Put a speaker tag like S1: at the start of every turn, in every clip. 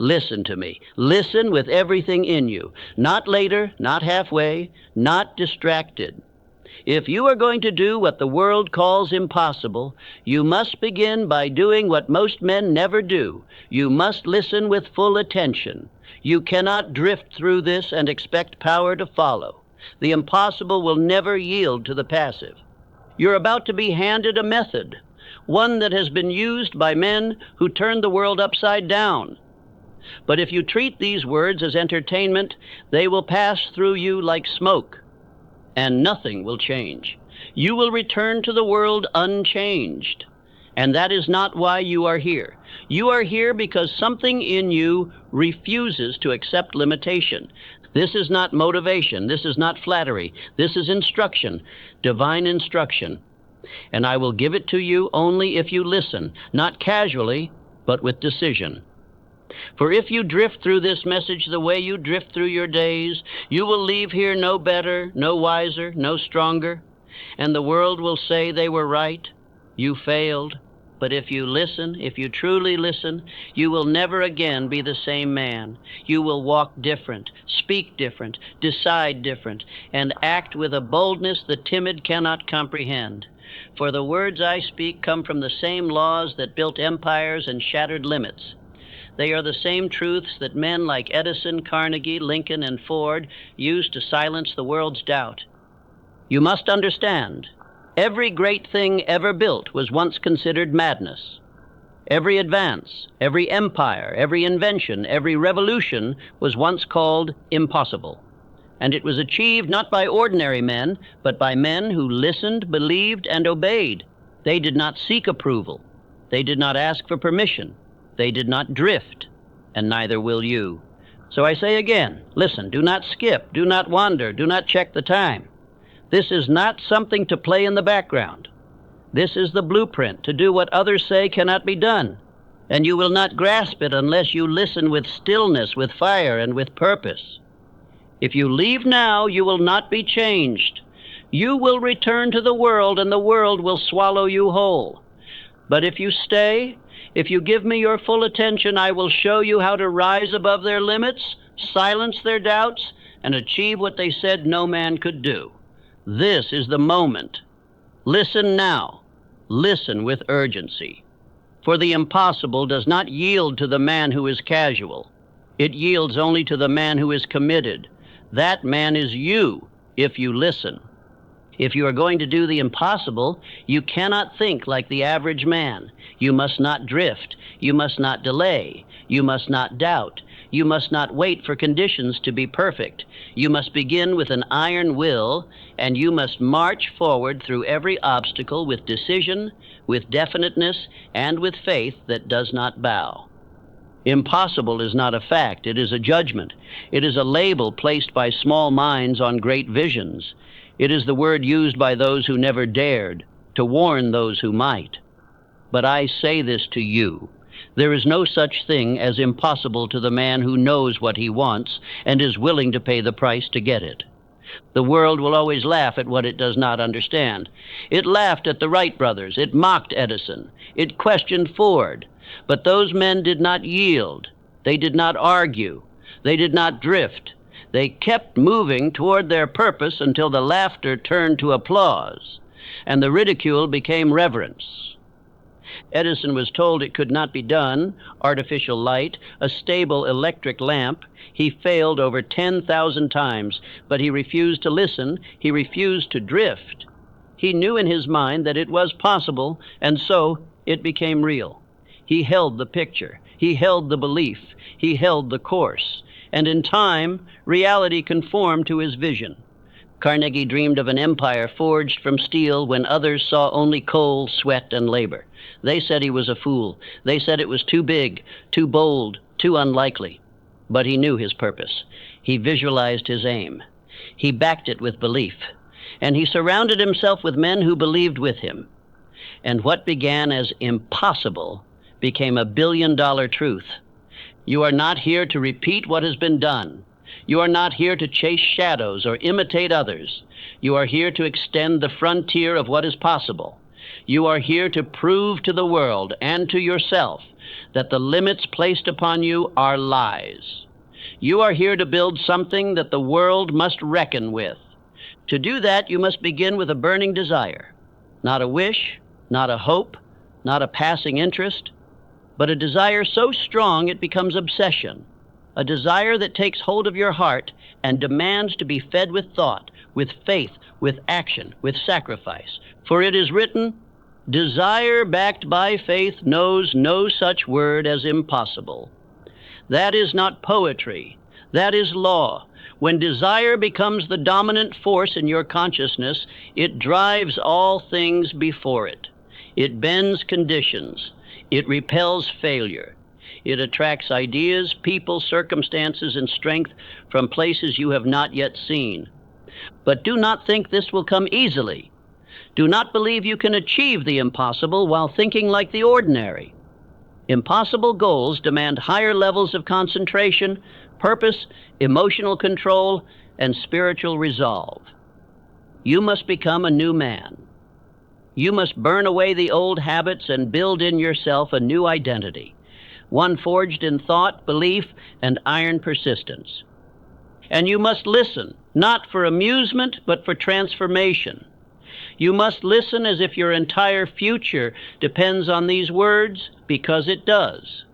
S1: Listen to me. Listen with everything in you. Not later, not halfway, not distracted. If you are going to do what the world calls impossible, you must begin by doing what most men never do. You must listen with full attention. You cannot drift through this and expect power to follow. The impossible will never yield to the passive. You're about to be handed a method, one that has been used by men who turned the world upside down. But if you treat these words as entertainment, they will pass through you like smoke, and nothing will change. You will return to the world unchanged. And that is not why you are here. You are here because something in you refuses to accept limitation. This is not motivation. This is not flattery. This is instruction, divine instruction. And I will give it to you only if you listen, not casually, but with decision. For if you drift through this message the way you drift through your days, you will leave here no better, no wiser, no stronger, and the world will say they were right. You failed. But if you listen, if you truly listen, you will never again be the same man. You will walk different, speak different, decide different, and act with a boldness the timid cannot comprehend. For the words I speak come from the same laws that built empires and shattered limits. They are the same truths that men like Edison, Carnegie, Lincoln, and Ford used to silence the world's doubt. You must understand, every great thing ever built was once considered madness. Every advance, every empire, every invention, every revolution was once called impossible. And it was achieved not by ordinary men, but by men who listened, believed, and obeyed. They did not seek approval. They did not ask for permission. They did not drift, and neither will you. So I say again, listen, do not skip, do not wander, do not check the time. This is not something to play in the background. This is the blueprint to do what others say cannot be done, and you will not grasp it unless you listen with stillness, with fire, and with purpose. If you leave now, you will not be changed. You will return to the world, and the world will swallow you whole. But if you stay, if you give me your full attention, I will show you how to rise above their limits, silence their doubts, and achieve what they said no man could do. This is the moment. Listen now. Listen with urgency. For the impossible does not yield to the man who is casual. It yields only to the man who is committed. That man is you, if you listen. If you are going to do the impossible, you cannot think like the average man. You must not drift. You must not delay. You must not doubt. You must not wait for conditions to be perfect. You must begin with an iron will, and you must march forward through every obstacle with decision, with definiteness, and with faith that does not bow. Impossible is not a fact. It is a judgment. It is a label placed by small minds on great visions. It is the word used by those who never dared, to warn those who might. But I say this to you. There is no such thing as impossible to the man who knows what he wants and is willing to pay the price to get it. The world will always laugh at what it does not understand. It laughed at the Wright brothers. It mocked Edison. It questioned Ford. But those men did not yield. They did not argue. They did not drift. They kept moving toward their purpose until the laughter turned to applause, and the ridicule became reverence. Edison was told it could not be done, artificial light, a stable electric lamp. He failed over 10,000 times, but he refused to listen. He refused to drift. He knew in his mind that it was possible, and so it became real. He held the picture. He held the belief. He held the course. And in time, reality conformed to his vision. Carnegie dreamed of an empire forged from steel when others saw only coal, sweat, and labor. They said he was a fool. They said it was too big, too bold, too unlikely. But he knew his purpose. He visualized his aim. He backed it with belief. And he surrounded himself with men who believed with him. And what began as impossible became a billion-dollar truth. You are not here to repeat what has been done. You are not here to chase shadows or imitate others. You are here to extend the frontier of what is possible. You are here to prove to the world and to yourself that the limits placed upon you are lies. You are here to build something that the world must reckon with. To do that, you must begin with a burning desire, not a wish, not a hope, not a passing interest, but a desire so strong it becomes obsession, a desire that takes hold of your heart and demands to be fed with thought, with faith, with action, with sacrifice. For it is written, "Desire backed by faith knows no such word as impossible." That is not poetry. That is law. When desire becomes the dominant force in your consciousness, it drives all things before it. It bends conditions. It repels failure. It attracts ideas, people, circumstances, and strength from places you have not yet seen. But do not think this will come easily. Do not believe you can achieve the impossible while thinking like the ordinary. Impossible goals demand higher levels of concentration, purpose, emotional control, and spiritual resolve. You must become a new man. You must burn away the old habits and build in yourself a new identity, one forged in thought, belief, and iron persistence. And you must listen, not for amusement, but for transformation. You must listen as if your entire future depends on these words, because it does.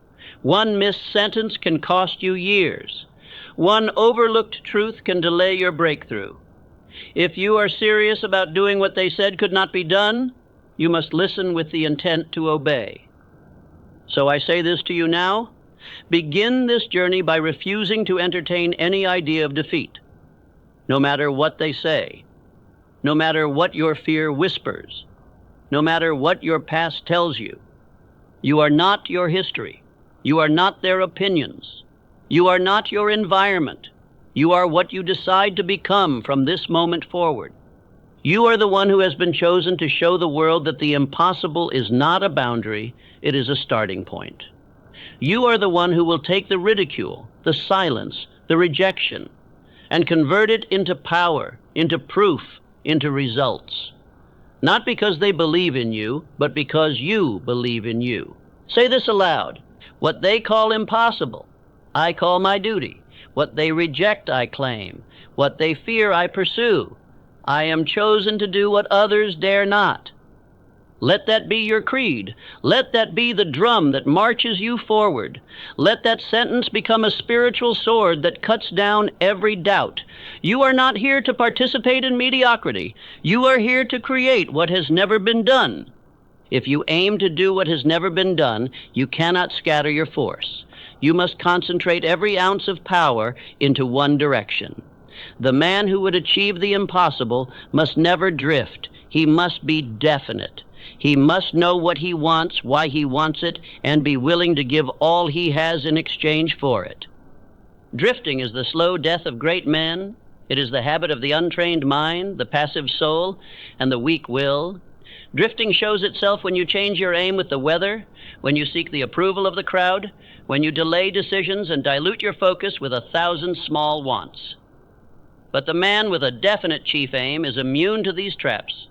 S1: One missed sentence can cost you years. One overlooked truth can delay your breakthrough. If you are serious about doing what they said could not be done, you must listen with the intent to obey. So I say this to you now. Begin this journey by refusing to entertain any idea of defeat, no matter what they say, no matter what your fear whispers, no matter what your past tells you. You are not your history. You are not their opinions. You are not your environment. You are what you decide to become from this moment forward. You are the one who has been chosen to show the world that the impossible is not a boundary, it is a starting point. You are the one who will take the ridicule, the silence, the rejection, and convert it into power, into proof, into results. Not because they believe in you, but because you believe in you. Say this aloud. What they call impossible, I call my duty. What they reject, I claim. What they fear, I pursue. I am chosen to do what others dare not. Let that be your creed. Let that be the drum that marches you forward. Let that sentence become a spiritual sword that cuts down every doubt. You are not here to participate in mediocrity. You are here to create what has never been done. If you aim to do what has never been done, you cannot scatter your force. You must concentrate every ounce of power into one direction. The man who would achieve the impossible must never drift. He must be definite. He must know what he wants, why he wants it, and be willing to give all he has in exchange for it. Drifting is the slow death of great men. It is the habit of the untrained mind, the passive soul, and the weak will. Drifting shows itself when you change your aim with the weather, when you seek the approval of the crowd, when you delay decisions and dilute your focus with 1,000 small wants. But the man with a definite chief aim is immune to these traps.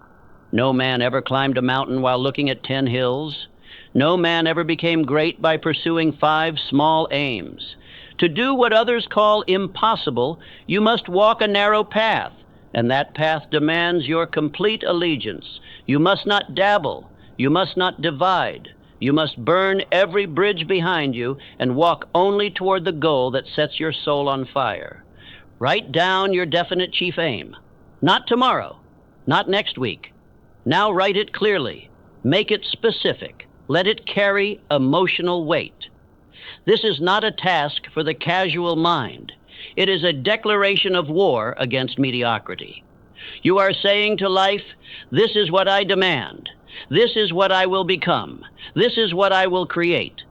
S1: No man ever climbed a mountain while looking at 10 hills. No man ever became great by pursuing 5 small aims. To do what others call impossible, you must walk a narrow path, and that path demands your complete allegiance. You must not dabble. You must not divide. You must burn every bridge behind you and walk only toward the goal that sets your soul on fire. Write down your definite chief aim. Not tomorrow, not next week. Now write it clearly. Make it specific. Let it carry emotional weight. This is not a task for the casual mind. It is a declaration of war against mediocrity. You are saying to life, this is what I demand. This is what I will become. This is what I will create.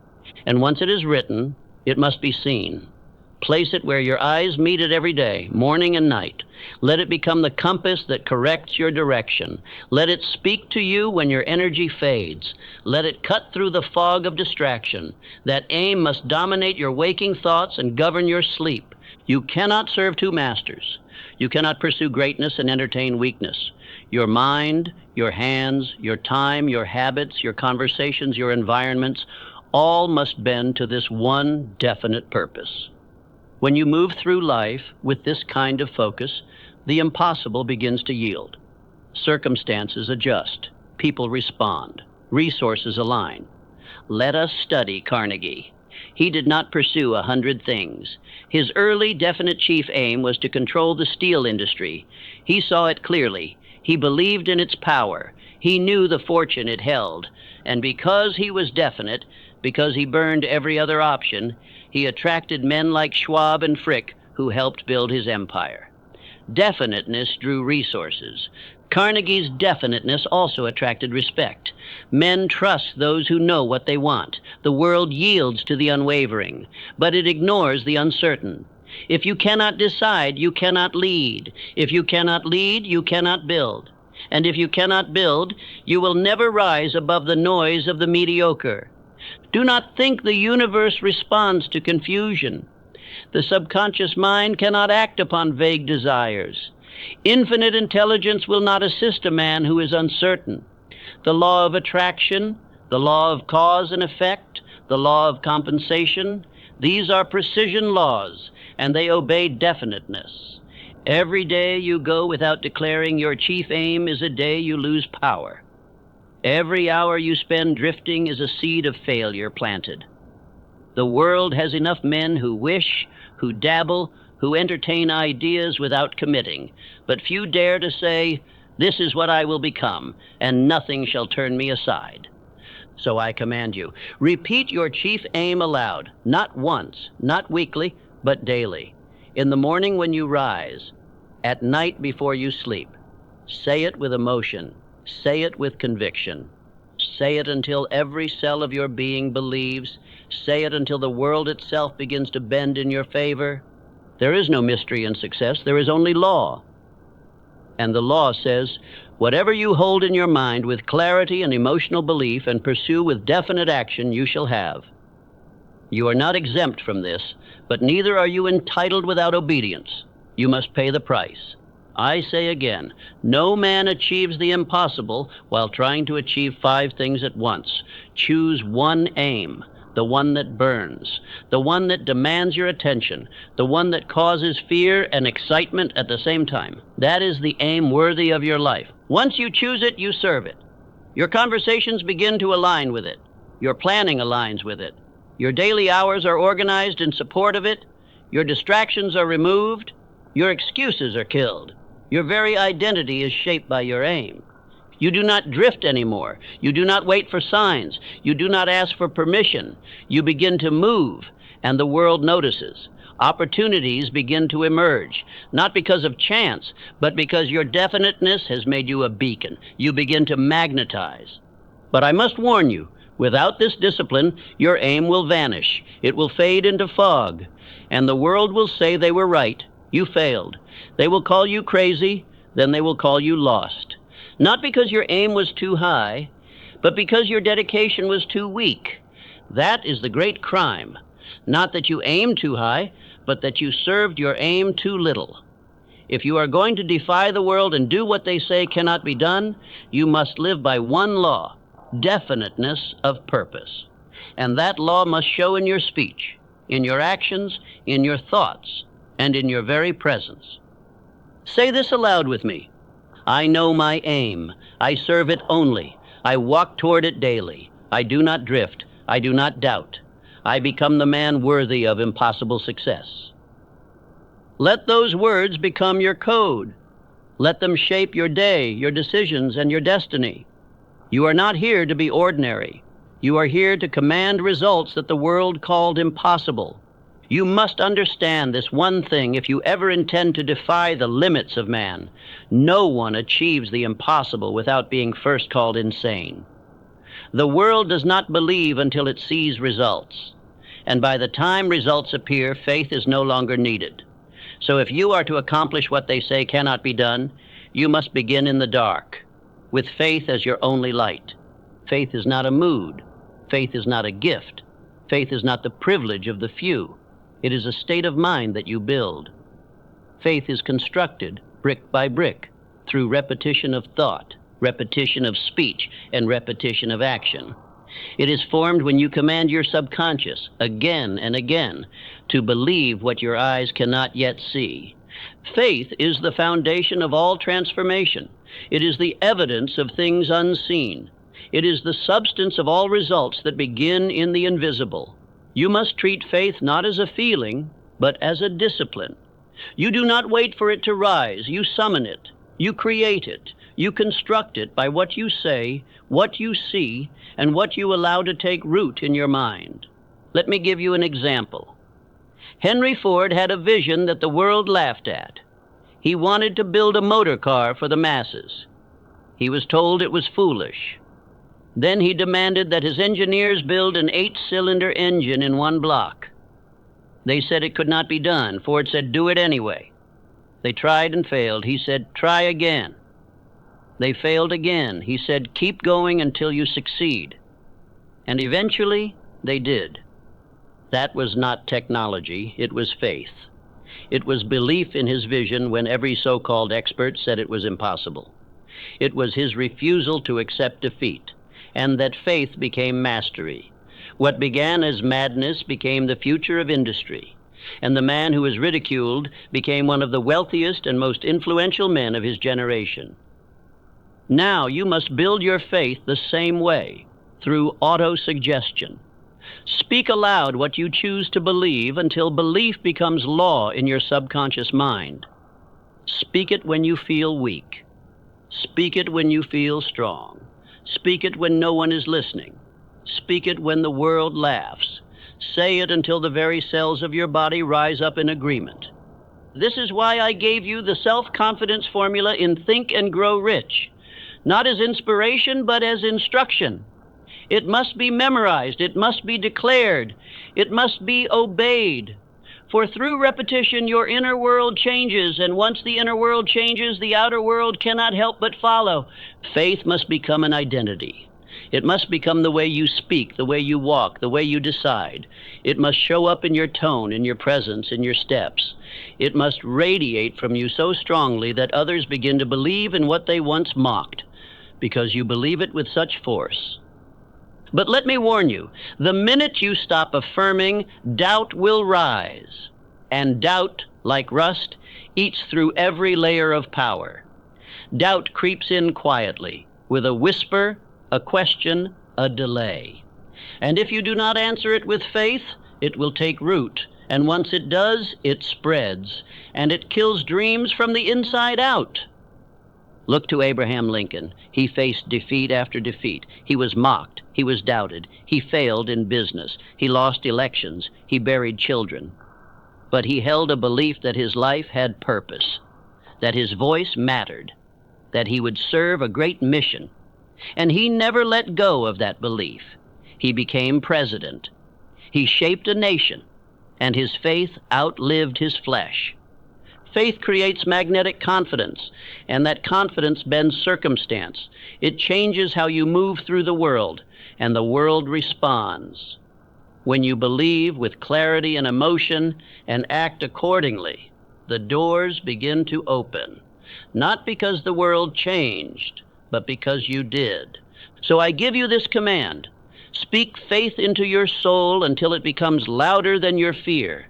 S1: And once it is written, it must be seen. Place it where your eyes meet it every day, morning and night. Let it become the compass that corrects your direction. Let it speak to you when your energy fades. Let it cut through the fog of distraction. That aim must dominate your waking thoughts and govern your sleep. You cannot serve 2 masters. You cannot pursue greatness and entertain weakness. Your mind, your hands, your time, your habits, your conversations, your environments, All must bend to this one definite purpose. When you move through life with this kind of focus, the impossible begins to yield. Circumstances adjust, people respond, resources align. Let us study Carnegie. He did not pursue 100 things. His early definite chief aim was to control the steel industry. He saw it clearly. He believed in its power. He knew the fortune it held. And because he was definite, because he burned every other option, he attracted men like Schwab and Frick, who helped build his empire. Definiteness drew resources. Carnegie's definiteness also attracted respect. Men trust those who know what they want. The world yields to the unwavering, but it ignores the uncertain. If you cannot decide, you cannot lead. If you cannot lead, you cannot build. And if you cannot build, you will never rise above the noise of the mediocre. Do not think the universe responds to confusion. The subconscious mind cannot act upon vague desires. Infinite intelligence will not assist a man who is uncertain. The law of attraction, the law of cause and effect, the law of compensation, these are precision laws, and they obey definiteness. Every day you go without declaring your chief aim is a day you lose power. Every hour you spend drifting is a seed of failure planted. The world has enough men who wish, who dabble, who entertain ideas without committing, but few dare to say, "This is what I will become, and nothing shall turn me aside." So I command you, repeat your chief aim aloud, not once, not weekly, but daily. In the morning when you rise, at night before you sleep. Say it with emotion. Say it with conviction. Say it until every cell of your being believes. Say it until the world itself begins to bend in your favor. There is no mystery in success. There is only law. And the law says, whatever you hold in your mind with clarity and emotional belief and pursue with definite action, you shall have. You are not exempt from this, but neither are you entitled without obedience. You must pay the price. I say again, no man achieves the impossible while trying to achieve 5 things at once. Choose one aim, the one that burns, the one that demands your attention, the one that causes fear and excitement at the same time. That is the aim worthy of your life. Once you choose it, you serve it. Your conversations begin to align with it. Your planning aligns with it. Your daily hours are organized in support of it. Your distractions are removed. Your excuses are killed. Your very identity is shaped by your aim. You do not drift anymore. You do not wait for signs. You do not ask for permission. You begin to move, and the world notices. Opportunities begin to emerge, not because of chance, but because your definiteness has made you a beacon. You begin to magnetize. But I must warn you, without this discipline, your aim will vanish. It will fade into fog, and the world will say they were right. You failed. They will call you crazy, then they will call you lost. Not because your aim was too high, but because your dedication was too weak. That is the great crime. Not that you aimed too high, but that you served your aim too little. If you are going to defy the world and do what they say cannot be done, you must live by one law, definiteness of purpose. And that law must show in your speech, in your actions, in your thoughts, and in your very presence. Say this aloud with me. I know my aim. I serve it only. I walk toward it daily. I do not drift. I do not doubt. I become the man worthy of impossible success. Let those words become your code. Let them shape your day, your decisions, and your destiny. You are not here to be ordinary. You are here to command results that the world called impossible. You must understand this one thing if you ever intend to defy the limits of man. No one achieves the impossible without being first called insane. The world does not believe until it sees results. And by the time results appear, faith is no longer needed. So if you are to accomplish what they say cannot be done, you must begin in the dark, with faith as your only light. Faith is not a mood. Faith is not a gift. Faith is not the privilege of the few. It is a state of mind that you build. Faith is constructed brick by brick through repetition of thought, repetition of speech, and repetition of action. It is formed when you command your subconscious, again and again, to believe what your eyes cannot yet see. Faith is the foundation of all transformation. It is the evidence of things unseen. It is the substance of all results that begin in the invisible. You must treat faith not as a feeling, but as a discipline. You do not wait for it to rise. You summon it. You create it. You construct it by what you say, what you see, and what you allow to take root in your mind. Let me give you an example. Henry Ford had a vision that the world laughed at. He wanted to build a motor car for the masses. He was told it was foolish. Then he demanded that his engineers build an 8-cylinder engine in one block. They said it could not be done. Ford said, "Do it anyway." They tried and failed. He said, "Try again." They failed again. He said, "Keep going until you succeed." And eventually, they did. That was not technology. It was faith. It was belief in his vision when every so-called expert said it was impossible. It was his refusal to accept defeat, and that faith became mastery. What began as madness became the future of industry, and the man who was ridiculed became one of the wealthiest and most influential men of his generation. Now you must build your faith the same way, through auto-suggestion. Speak aloud what you choose to believe until belief becomes law in your subconscious mind. Speak it when you feel weak. Speak it when you feel strong. Speak it when no one is listening. Speak it when the world laughs. Say it until the very cells of your body rise up in agreement. This is why I gave you the self-confidence formula in Think and Grow Rich, not as inspiration, but as instruction. It must be memorized. It must be declared. It must be obeyed. For through repetition, your inner world changes, and once the inner world changes, the outer world cannot help but follow. Faith must become an identity. It must become the way you speak, the way you walk, the way you decide. It must show up in your tone, in your presence, in your steps. It must radiate from you so strongly that others begin to believe in what they once mocked, because you believe it with such force. But let me warn you, the minute you stop affirming, doubt will rise. And doubt, like rust, eats through every layer of power. Doubt creeps in quietly, with a whisper, a question, a delay. And if you do not answer it with faith, it will take root. And once it does, it spreads. And it kills dreams from the inside out. Look to Abraham Lincoln. He faced defeat after defeat. He was mocked. He was doubted. He failed in business. He lost elections. He buried children. But he held a belief that his life had purpose, that his voice mattered, that he would serve a great mission. And he never let go of that belief. He became president. He shaped a nation, and his faith outlived his flesh. Faith creates magnetic confidence, and that confidence bends circumstance. It changes how you move through the world, and the world responds. When you believe with clarity and emotion and act accordingly, the doors begin to open, not because the world changed, but because you did. So I give you this command. Speak faith into your soul until it becomes louder than your fear.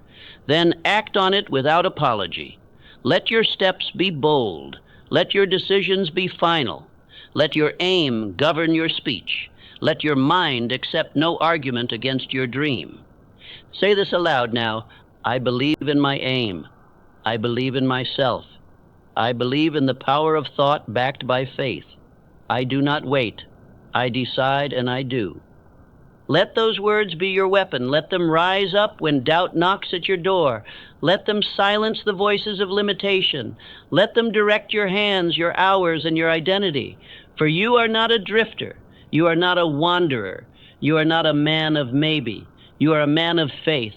S1: Then act on it without apology. Let your steps be bold. Let your decisions be final. Let your aim govern your speech. Let your mind accept no argument against your dream. Say this aloud now. I believe in my aim. I believe in myself. I believe in the power of thought backed by faith. I do not wait. I decide and I do. Let those words be your weapon. Let them rise up when doubt knocks at your door. Let them silence the voices of limitation. Let them direct your hands, your hours, and your identity. For you are not a drifter. You are not a wanderer. You are not a man of maybe. You are a man of faith.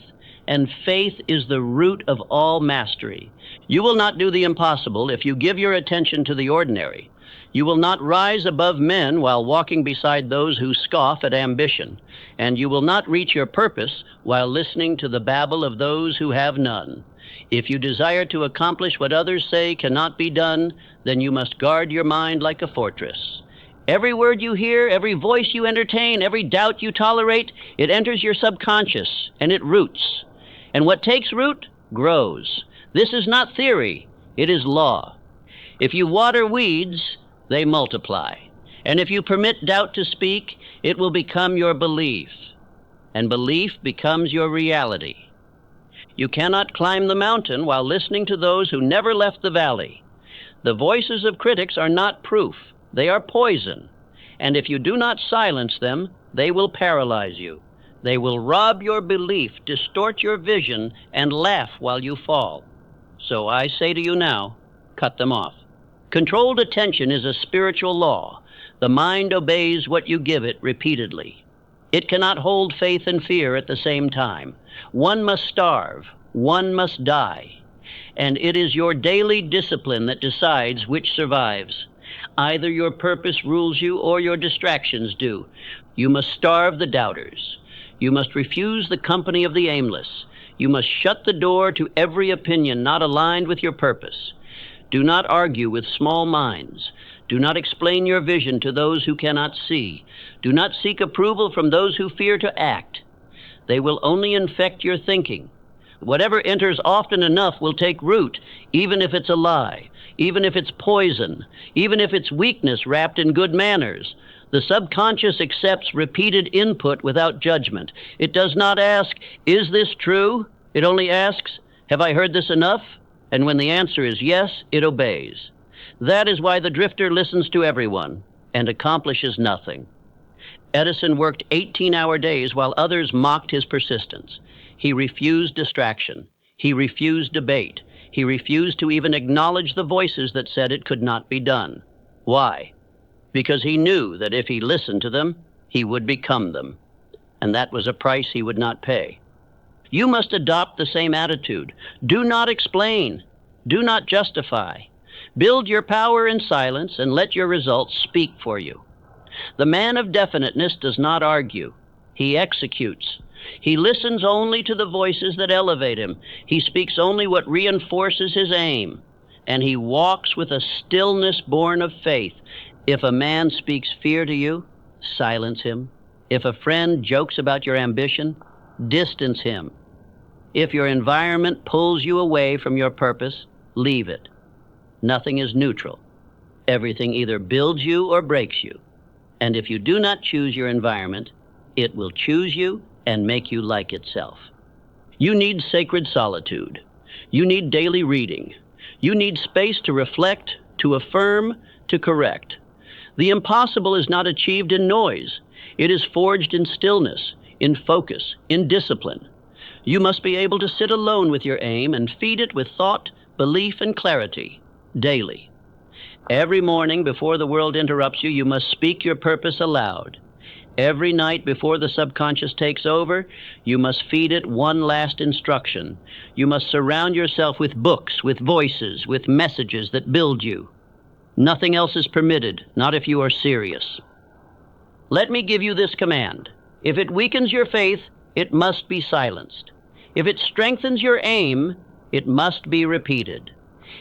S1: And faith is the root of all mastery. You will not do the impossible if you give your attention to the ordinary. You will not rise above men while walking beside those who scoff at ambition, and you will not reach your purpose while listening to the babble of those who have none. If you desire to accomplish what others say cannot be done, then you must guard your mind like a fortress. Every word you hear, every voice you entertain, every doubt you tolerate, it enters your subconscious and it roots. And what takes root grows. This is not theory, it is law. If you water weeds, they multiply. And if you permit doubt to speak, it will become your belief. And belief becomes your reality. You cannot climb the mountain while listening to those who never left the valley. The voices of critics are not proof. They are poison. And if you do not silence them, they will paralyze you. They will rob your belief, distort your vision, and laugh while you fall. So I say to you now, cut them off. Controlled attention is a spiritual law. The mind obeys what you give it repeatedly. It cannot hold faith and fear at the same time. One must starve, one must die. And it is your daily discipline that decides which survives. Either your purpose rules you or your distractions do. You must starve the doubters. You must refuse the company of the aimless. You must shut the door to every opinion not aligned with your purpose. Do not argue with small minds. Do not explain your vision to those who cannot see. Do not seek approval from those who fear to act. They will only infect your thinking. Whatever enters often enough will take root, even if it's a lie, even if it's poison, even if it's weakness wrapped in good manners. The subconscious accepts repeated input without judgment. It does not ask, is this true? It only asks, have I heard this enough? And when the answer is yes, it obeys. That is why the drifter listens to everyone and accomplishes nothing. Edison worked 18-hour days while others mocked his persistence. He refused distraction. He refused debate. He refused to even acknowledge the voices that said it could not be done. Why? Because he knew that if he listened to them, he would become them. And that was a price he would not pay. You must adopt the same attitude. Do not explain. Do not justify. Build your power in silence and let your results speak for you. The man of definiteness does not argue. He executes. He listens only to the voices that elevate him. He speaks only what reinforces his aim. And he walks with a stillness born of faith. If a man speaks fear to you, silence him. If a friend jokes about your ambition, distance him. If your environment pulls you away from your purpose, leave it. Nothing is neutral. Everything either builds you or breaks you. And if you do not choose your environment, it will choose you and make you like itself. You need sacred solitude. You need daily reading. You need space to reflect, to affirm, to correct. The impossible is not achieved in noise. It is forged in stillness, in focus, in discipline. You must be able to sit alone with your aim and feed it with thought, belief, and clarity, daily. Every morning before the world interrupts you, you must speak your purpose aloud. Every night before the subconscious takes over, you must feed it one last instruction. You must surround yourself with books, with voices, with messages that build you. Nothing else is permitted, not if you are serious. Let me give you this command. If it weakens your faith, it must be silenced. If it strengthens your aim, it must be repeated.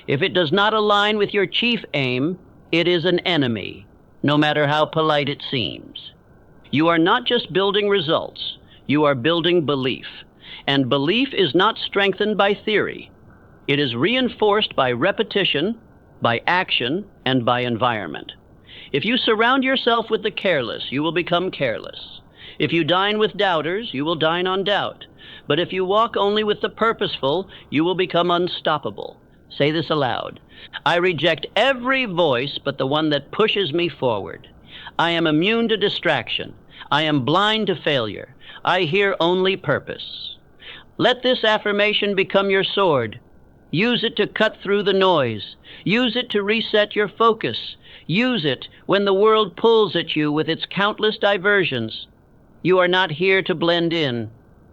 S1: If it does not align with your chief aim, it is an enemy, no matter how polite it seems. You are not just building results, you are building belief. And belief is not strengthened by theory. It is reinforced by repetition, by action, and by environment. If you surround yourself with the careless, you will become careless. If you dine with doubters, you will dine on doubt. But if you walk only with the purposeful, you will become unstoppable. Say this aloud. I reject every voice but the one that pushes me forward. I am immune to distraction. I am blind to failure. I hear only purpose. Let this affirmation become your sword. Use it to cut through the noise. Use it to reset your focus. Use it when the world pulls at you with its countless diversions. You are not here to blend in.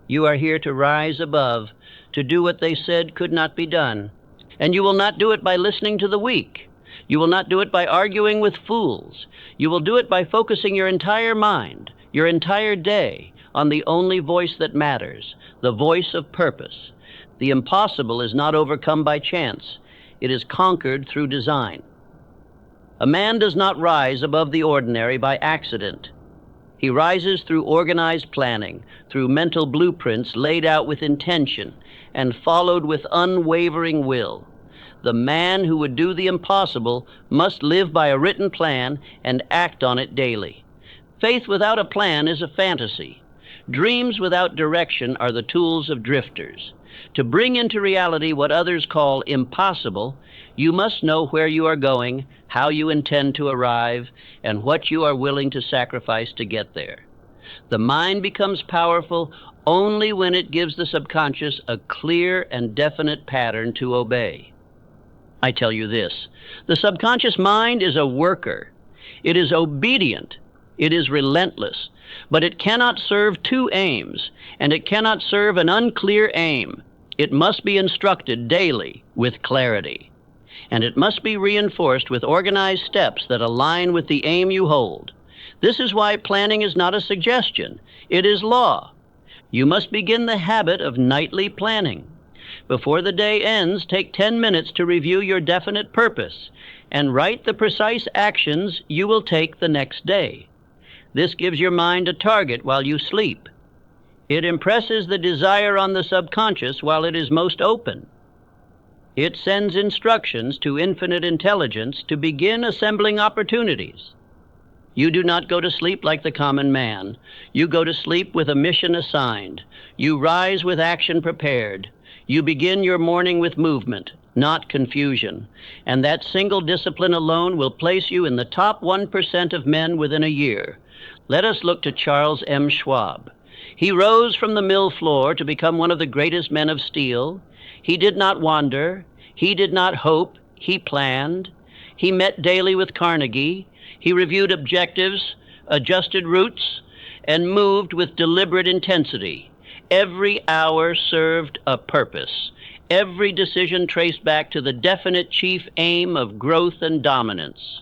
S1: You are here to rise above, to do what they said could not be done. And you will not do it by listening to the weak. You will not do it by arguing with fools. You will do it by focusing your entire mind, your entire day, on the only voice that matters, the voice of purpose. The impossible is not overcome by chance. It is conquered through design. A man does not rise above the ordinary by accident. He rises through organized planning, through mental blueprints laid out with intention and followed with unwavering will. The man who would do the impossible must live by a written plan and act on it daily. Faith without a plan is a fantasy. Dreams without direction are the tools of drifters. To bring into reality what others call impossible, you must know where you are going, how you intend to arrive, and what you are willing to sacrifice to get there. The mind becomes powerful only when it gives the subconscious a clear and definite pattern to obey. I tell you this, the subconscious mind is a worker. It is obedient. It is relentless. But it cannot serve two aims, and it cannot serve an unclear aim. It must be instructed daily with clarity. And it must be reinforced with organized steps that align with the aim you hold. This is why planning is not a suggestion. It is law. You must begin the habit of nightly planning. Before the day ends, take 10 minutes to review your definite purpose and write the precise actions you will take the next day. This gives your mind a target while you sleep. It impresses the desire on the subconscious while it is most open. It sends instructions to infinite intelligence to begin assembling opportunities. You do not go to sleep like the common man. You go to sleep with a mission assigned. You rise with action prepared. You begin your morning with movement, not confusion. And that single discipline alone will place you in the top 1% of men within a year. Let us look to Charles M. Schwab. He rose from the mill floor to become one of the greatest men of steel. He did not wander. He did not hope. He planned. He met daily with Carnegie. He reviewed objectives, adjusted routes, and moved with deliberate intensity. Every hour served a purpose. Every decision traced back to the definite chief aim of growth and dominance.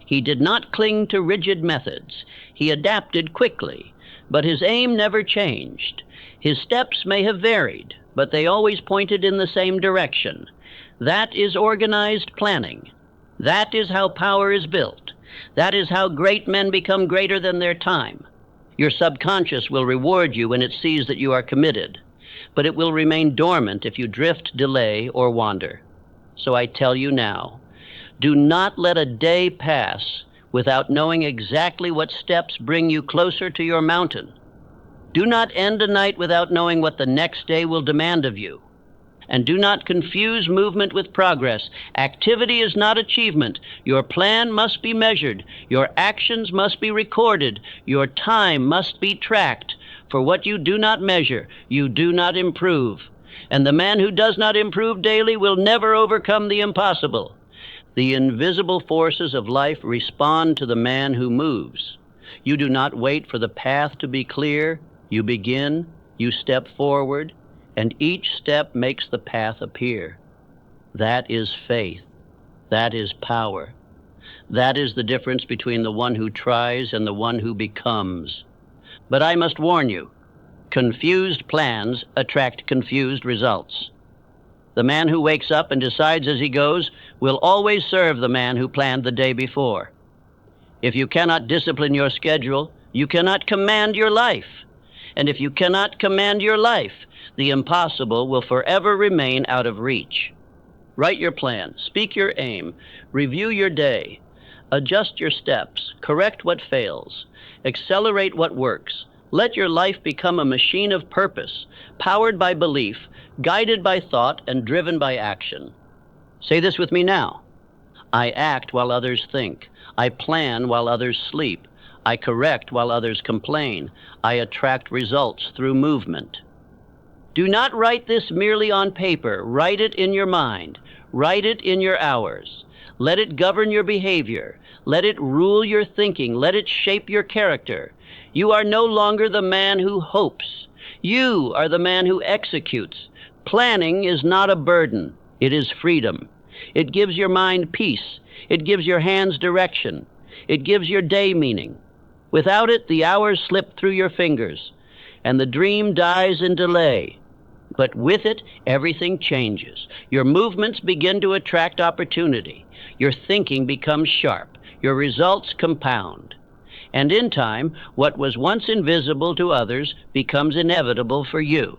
S1: He did not cling to rigid methods. He adapted quickly, but his aim never changed. His steps may have varied, but they always pointed in the same direction. That is organized planning. That is how power is built. That is how great men become greater than their time. Your subconscious will reward you when it sees that you are committed, but it will remain dormant if you drift, delay, or wander. So I tell you now, do not let a day pass without knowing exactly what steps bring you closer to your mountain. Do not end a night without knowing what the next day will demand of you. And do not confuse movement with progress. Activity is not achievement. Your plan must be measured. Your actions must be recorded. Your time must be tracked. For what you do not measure, you do not improve. And the man who does not improve daily will never overcome the impossible. The invisible forces of life respond to the man who moves. You do not wait for the path to be clear. You begin, you step forward, and each step makes the path appear. That is faith. That is power. That is the difference between the one who tries and the one who becomes. But I must warn you, confused plans attract confused results. The man who wakes up and decides as he goes will always serve the man who planned the day before. If you cannot discipline your schedule, you cannot command your life. And if you cannot command your life, the impossible will forever remain out of reach. Write your plan, speak your aim, review your day, adjust your steps, correct what fails, accelerate what works. Let your life become a machine of purpose, powered by belief, guided by thought, and driven by action. Say this with me now. I act while others think. I plan while others sleep. I correct while others complain. I attract results through movement. Do not write this merely on paper. Write it in your mind. Write it in your hours. Let it govern your behavior. Let it rule your thinking. Let it shape your character. You are no longer the man who hopes. You are the man who executes. Planning is not a burden. It is freedom. It gives your mind peace. It gives your hands direction. It gives your day meaning. Without it, the hours slip through your fingers, and the dream dies in delay. But with it, everything changes. Your movements begin to attract opportunity. Your thinking becomes sharp. Your results compound. And in time, what was once invisible to others becomes inevitable for you.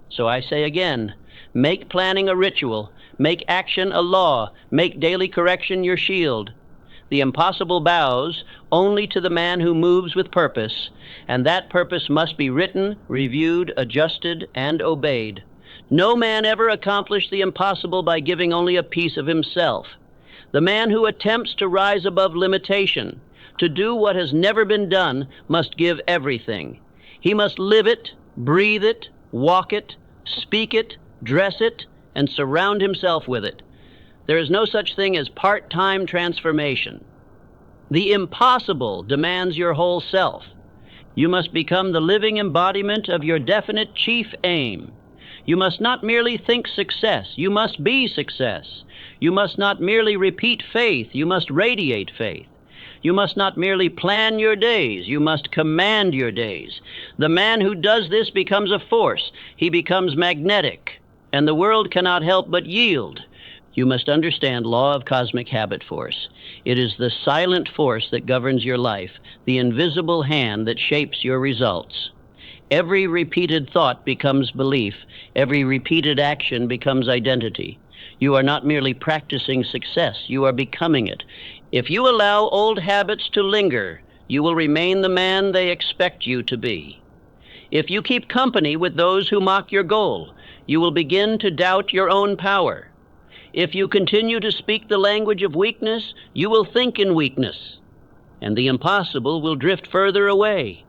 S1: So I say again, make planning a ritual, make action a law, make daily correction your shield. The impossible bows only to the man who moves with purpose, and that purpose must be written, reviewed, adjusted, and obeyed. No man ever accomplished the impossible by giving only a piece of himself. The man who attempts to rise above limitation, to do what has never been done, must give everything. He must live it, breathe it, walk it, speak it, dress it, and surround himself with it. There is no such thing as part-time transformation. The impossible demands your whole self. You must become the living embodiment of your definite chief aim. You must not merely think success, you must be success. You must not merely repeat faith, you must radiate faith. You must not merely plan your days, you must command your days. The man who does this becomes a force. He becomes magnetic, and the world cannot help but yield. You must understand law of cosmic habit force. It is the silent force that governs your life, the invisible hand that shapes your results. Every repeated thought becomes belief. Every repeated action becomes identity. You are not merely practicing success, you are becoming it. If you allow old habits to linger, you will remain the man they expect you to be. If you keep company with those who mock your goal, you will begin to doubt your own power. If you continue to speak the language of weakness, you will think in weakness, and the impossible will drift further away.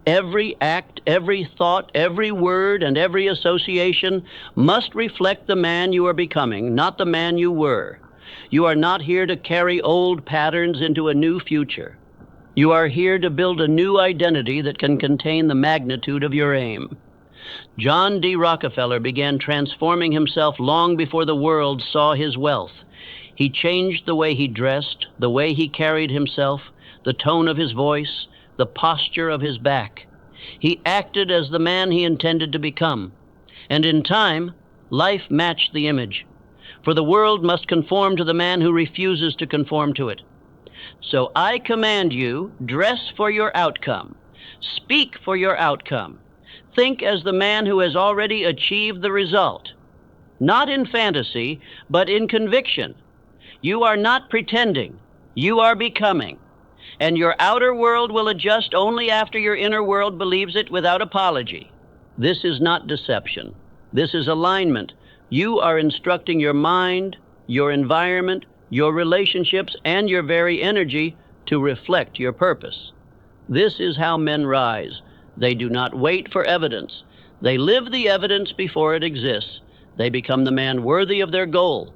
S1: Every act, every thought, every word, and every association must reflect the man you are becoming, not the man you were. You are not here to carry old patterns into a new future. You are here to build a new identity that can contain the magnitude of your aim. John D. Rockefeller began transforming himself long before the world saw his wealth. He changed the way he dressed, the way he carried himself, the tone of his voice, the posture of his back. He acted as the man he intended to become. And in time, life matched the image. For the world must conform to the man who refuses to conform to it. So I command you, dress for your outcome. Speak for your outcome. Think as the man who has already achieved the result. Not in fantasy, but in conviction. You are not pretending. You are becoming. And your outer world will adjust only after your inner world believes it without apology. This is not deception. This is alignment. You are instructing your mind, your environment, your relationships, and your very energy to reflect your purpose. This is how men rise. They do not wait for evidence. They live the evidence before it exists. They become the man worthy of their goal.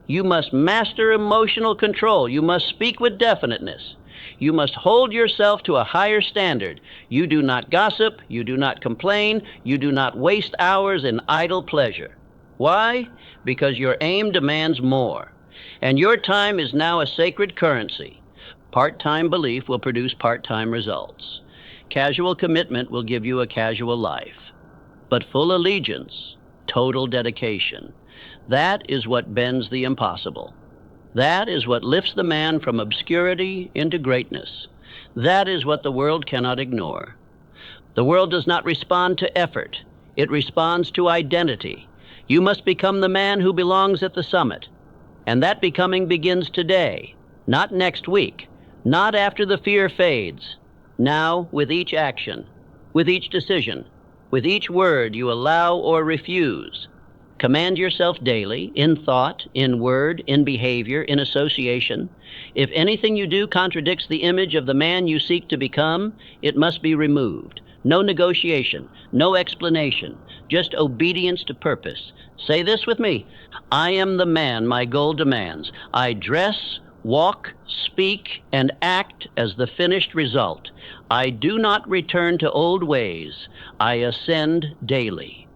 S1: You must master emotional control. You must speak with definiteness. You must hold yourself to a higher standard. You do not gossip. You do not complain. You do not waste hours in idle pleasure. Why? Because your aim demands more. And your time is now a sacred currency. Part-time belief will produce part-time results. Casual commitment will give you a casual life. But full allegiance, total dedication, that is what bends the impossible. That is what lifts the man from obscurity into greatness. That is what the world cannot ignore. The world does not respond to effort. It responds to identity. You must become the man who belongs at the summit. And that becoming begins today, not next week, not after the fear fades. Now, with each action, with each decision, with each word you allow or refuse. Command yourself daily, in thought, in word, in behavior, in association. If anything you do contradicts the image of the man you seek to become, it must be removed. No negotiation, no explanation, just obedience to purpose. Say this with me. I am the man my goal demands. I dress, walk, speak, and act as the finished result. I do not return to old ways. I ascend daily.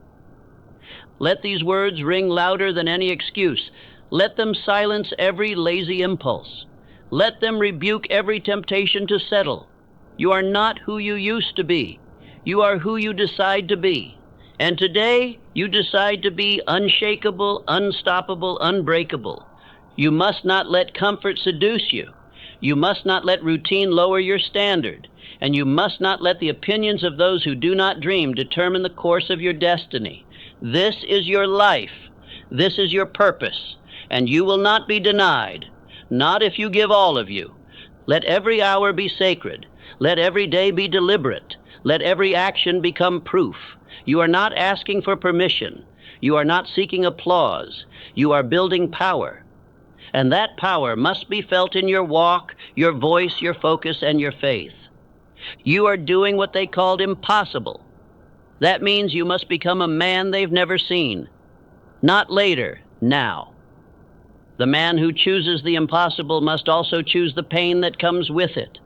S1: Let these words ring louder than any excuse. Let them silence every lazy impulse. Let them rebuke every temptation to settle. You are not who you used to be. You are who you decide to be. And today, you decide to be unshakable, unstoppable, unbreakable. You must not let comfort seduce you. You must not let routine lower your standard, and you must not let the opinions of those who do not dream determine the course of your destiny. This is your life. This is your purpose, and you will not be denied, not if you give all of you. Let every hour be sacred. Let every day be deliberate. Let every action become proof. You are not asking for permission. You are not seeking applause. You are building power. And that power must be felt in your walk, your voice, your focus, and your faith. You are doing what they called impossible. That means you must become a man they've never seen. Not later, now. The man who chooses the impossible must also choose the pain that comes with it.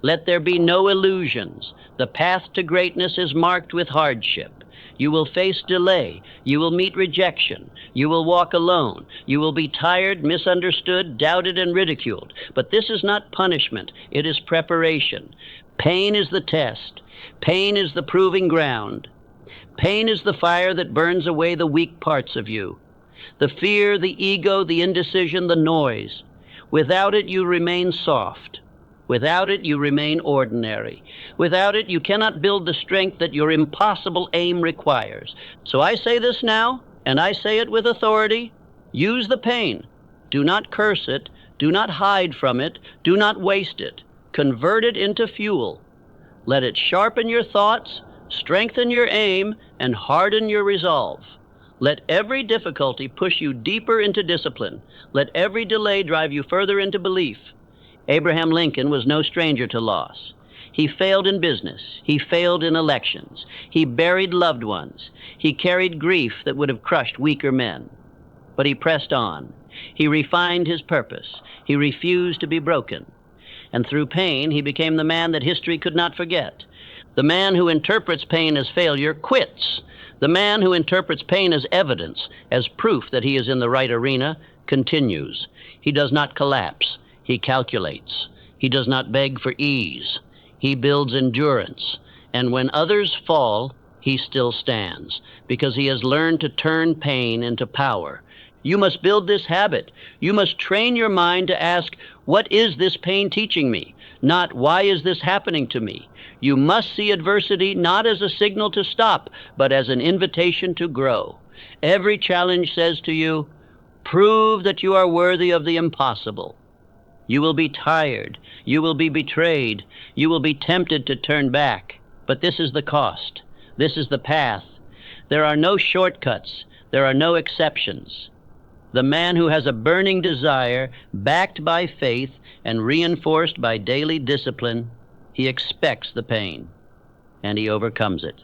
S1: Let there be no illusions. The path to greatness is marked with hardship. You will face delay. You will meet rejection. You will walk alone. You will be tired, misunderstood, doubted, and ridiculed. But this is not punishment. It is preparation. Pain is the test. Pain is the proving ground. Pain is the fire that burns away the weak parts of you. The fear, the ego, the indecision, the noise. Without it, you remain soft. Without it, you remain ordinary. Without it, you cannot build the strength that your impossible aim requires. So I say this now, and I say it with authority. Use the pain. Do not curse it. Do not hide from it. Do not waste it. Convert it into fuel. Let it sharpen your thoughts, strengthen your aim, and harden your resolve. Let every difficulty push you deeper into discipline. Let every delay drive you further into belief. Abraham Lincoln was no stranger to loss. He failed in business. He failed in elections. He buried loved ones. He carried grief that would have crushed weaker men. But he pressed on. He refined his purpose. He refused to be broken. And through pain, he became the man that history could not forget. The man who interprets pain as failure quits. The man who interprets pain as evidence, as proof that he is in the right arena, continues. He does not collapse. He calculates. He does not beg for ease. He builds endurance. And when others fall, he still stands, because he has learned to turn pain into power. You must build this habit. You must train your mind to ask, what is this pain teaching me? Not, why is this happening to me? You must see adversity not as a signal to stop, but as an invitation to grow. Every challenge says to you, prove that you are worthy of the impossible. You will be tired. You will be betrayed. You will be tempted to turn back. But this is the cost. This is the path. There are no shortcuts. There are no exceptions. The man who has a burning desire, backed by faith and reinforced by daily discipline, he expects the pain, and he overcomes it.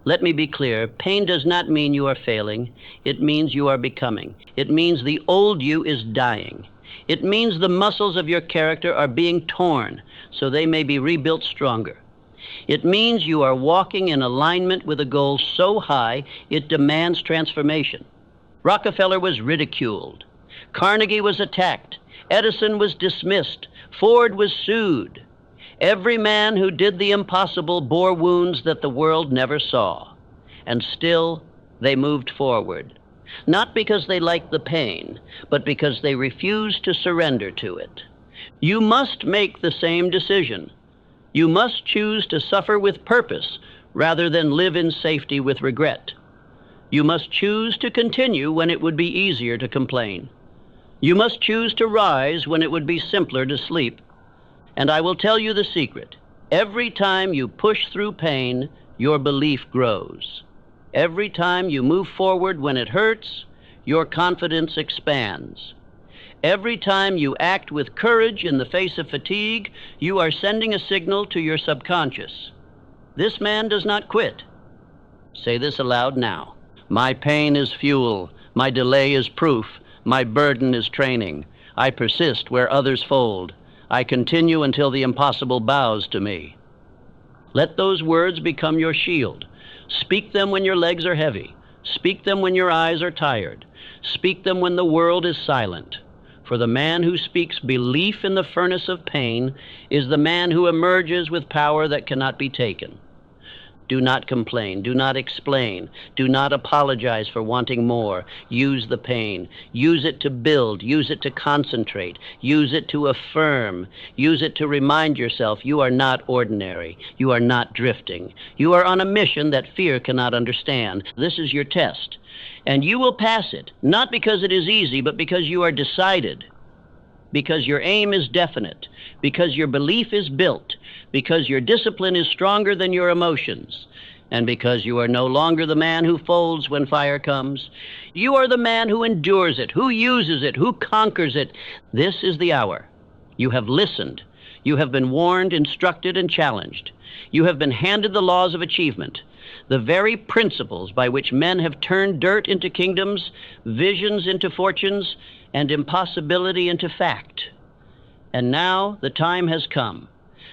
S1: Let me be clear. Pain does not mean you are failing. It means you are becoming. It means the old you is dying. It means the muscles of your character are being torn so they may be rebuilt stronger. It means you are walking in alignment with a goal so high it demands transformation. Rockefeller was ridiculed. Carnegie was attacked. Edison was dismissed. Ford was sued. Every man who did the impossible bore wounds that the world never saw. And still, they moved forward. Not because they liked the pain, but because they refused to surrender to it. You must make the same decision. You must choose to suffer with purpose rather than live in safety with regret. You must choose to continue when it would be easier to complain. You must choose to rise when it would be simpler to sleep. And I will tell you the secret. Every time you push through pain, your belief grows. Every time you move forward when it hurts, your confidence expands. Every time you act with courage in the face of fatigue, you are sending a signal to your subconscious. This man does not quit. Say this aloud now. My pain is fuel. My delay is proof. My burden is training. I persist where others fold. I continue until the impossible bows to me. Let those words become your shield. Speak them when your legs are heavy. Speak them when your eyes are tired. Speak them when the world is silent. For the man who speaks belief in the furnace of pain is the man who emerges with power that cannot be taken. Do not complain. Do not explain. Do not apologize for wanting more. Use the pain. Use it to build. Use it to concentrate. Use it to affirm. Use it to remind yourself you are not ordinary. You are not drifting. You are on a mission that fear cannot understand. This is your test. And you will pass it, not because it is easy, but because you are decided, because your aim is definite, because your belief is built, because your discipline is stronger than your emotions, and because you are no longer the man who folds when fire comes. You are the man who endures it, who uses it, who conquers it. This is the hour. You have listened. You have been warned, instructed, and challenged. You have been handed the laws of achievement, the very principles by which men have turned dirt into kingdoms, visions into fortunes, and impossibility into fact. And now the time has come,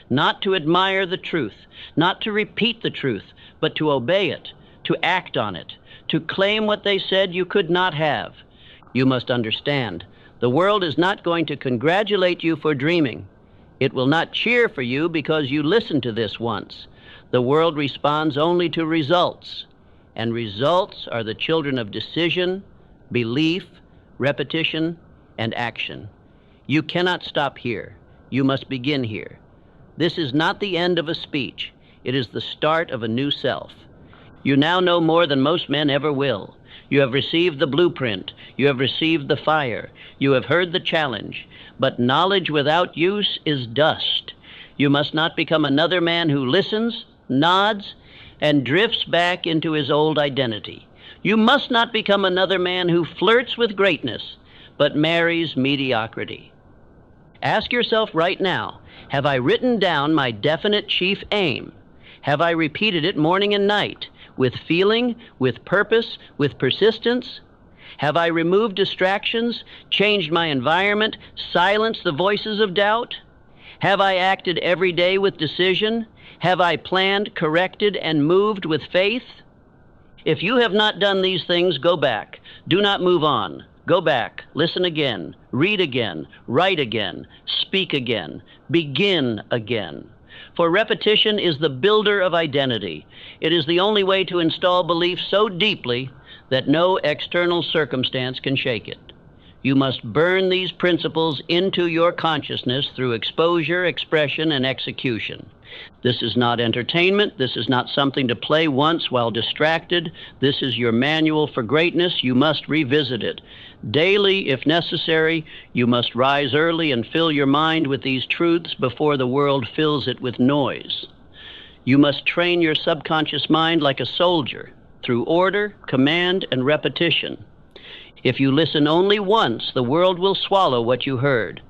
S1: not to admire the truth, not to repeat the truth, but to obey it, to act on it, to claim what they said you could not have. You must understand, the world is not going to congratulate you for dreaming. It will not cheer for you because you listened to this once. The world responds only to results, and results are the children of decision, belief, repetition, and action. You cannot stop here. You must begin here. This is not the end of a speech. It is the start of a new self. You now know more than most men ever will. You have received the blueprint. You have received the fire. You have heard the challenge. But knowledge without use is dust. You must not become another man who listens, nods, and drifts back into his old identity. You must not become another man who flirts with greatness, but marries mediocrity. Ask yourself right now, have I written down my definite chief aim? Have I repeated it morning and night, with feeling, with purpose, with persistence? Have I removed distractions, changed my environment, silenced the voices of doubt? Have I acted every day with decision? Have I planned, corrected, and moved with faith? If you have not done these things, go back. Do not move on. Go back. Listen again. Read again. Write again. Speak again. Begin again. For repetition is the builder of identity. It is the only way to install belief so deeply that no external circumstance can shake it. You must burn these principles into your consciousness through exposure, expression, and execution. This is not entertainment. This is not something to play once while distracted. This is your manual for greatness. You must revisit it. Daily, if necessary, you must rise early and fill your mind with these truths before the world fills it with noise. You must train your subconscious mind like a soldier through order, command, and repetition. If you listen only once, the world will swallow what you heard.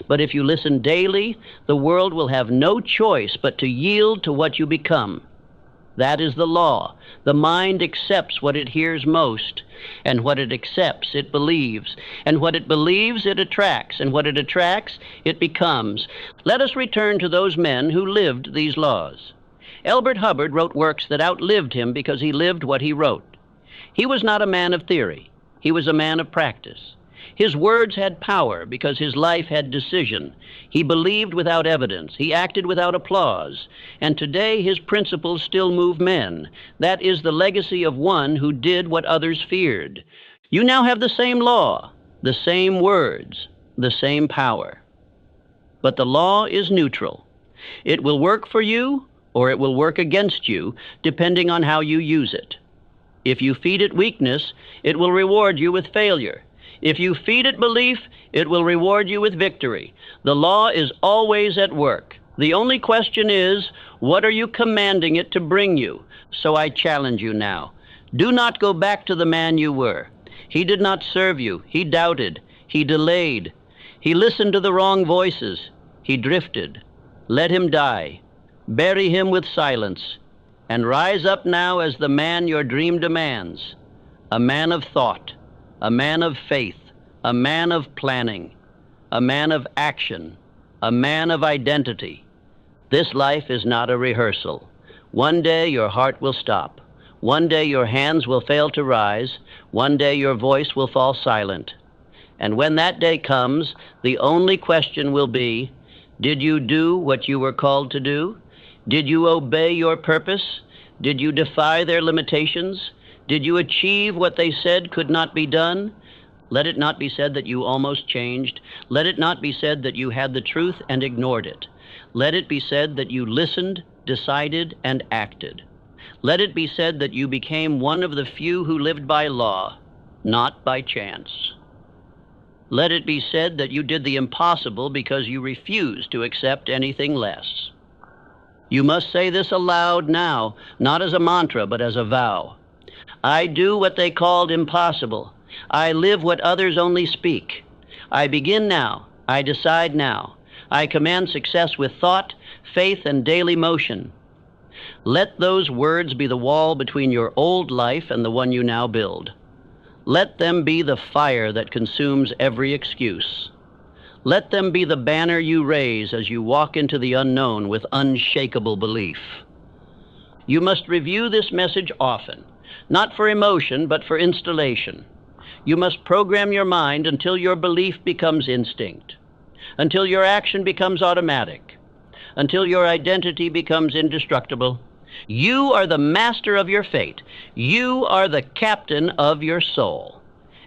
S1: But if you listen daily, the world will have no choice but to yield to what you become. That is the law. The mind accepts what it hears most, and what it accepts, it believes, and what it believes, it attracts, and what it attracts, it becomes. Let us return to those men who lived these laws. Elbert Hubbard wrote works that outlived him because he lived what he wrote. He was not a man of theory. He was a man of practice. His words had power because his life had decision. He believed without evidence. He acted without applause. And today his principles still move men. That is the legacy of one who did what others feared. You now have the same law, the same words, the same power. But the law is neutral. It will work for you or it will work against you, depending on how you use it. If you feed it weakness, it will reward you with failure. If you feed it belief, it will reward you with victory. The law is always at work. The only question is, what are you commanding it to bring you? So I challenge you now. Do not go back to the man you were. He did not serve you. He doubted. He delayed. He listened to the wrong voices. He drifted. Let him die. Bury him with silence. And rise up now as the man your dream demands. A man of thought. A man of faith, a man of planning, a man of action, a man of identity. This life is not a rehearsal. One day your heart will stop. One day your hands will fail to rise. One day your voice will fall silent. And when that day comes, the only question will be, did you do what you were called to do? Did you obey your purpose? Did you defy their limitations? Did you achieve what they said could not be done? Let it not be said that you almost changed. Let it not be said that you had the truth and ignored it. Let it be said that you listened, decided, and acted. Let it be said that you became one of the few who lived by law, not by chance. Let it be said that you did the impossible because you refused to accept anything less. You must say this aloud now, not as a mantra, but as a vow. I do what they called impossible. I live what others only speak. I begin now. I decide now. I command success with thought, faith, and daily motion. Let those words be the wall between your old life and the one you now build. Let them be the fire that consumes every excuse. Let them be the banner you raise as you walk into the unknown with unshakable belief. You must review this message often, not for emotion, but for installation. You must program your mind until your belief becomes instinct, until your action becomes automatic, until your identity becomes indestructible. You are the master of your fate. You are the captain of your soul.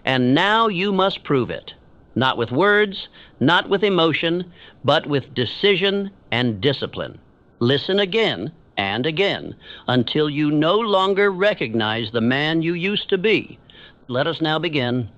S1: And now you must prove it, not with words, not with emotion, but with decision and discipline. Listen again and again until you no longer recognize the man you used to be. Let us now begin.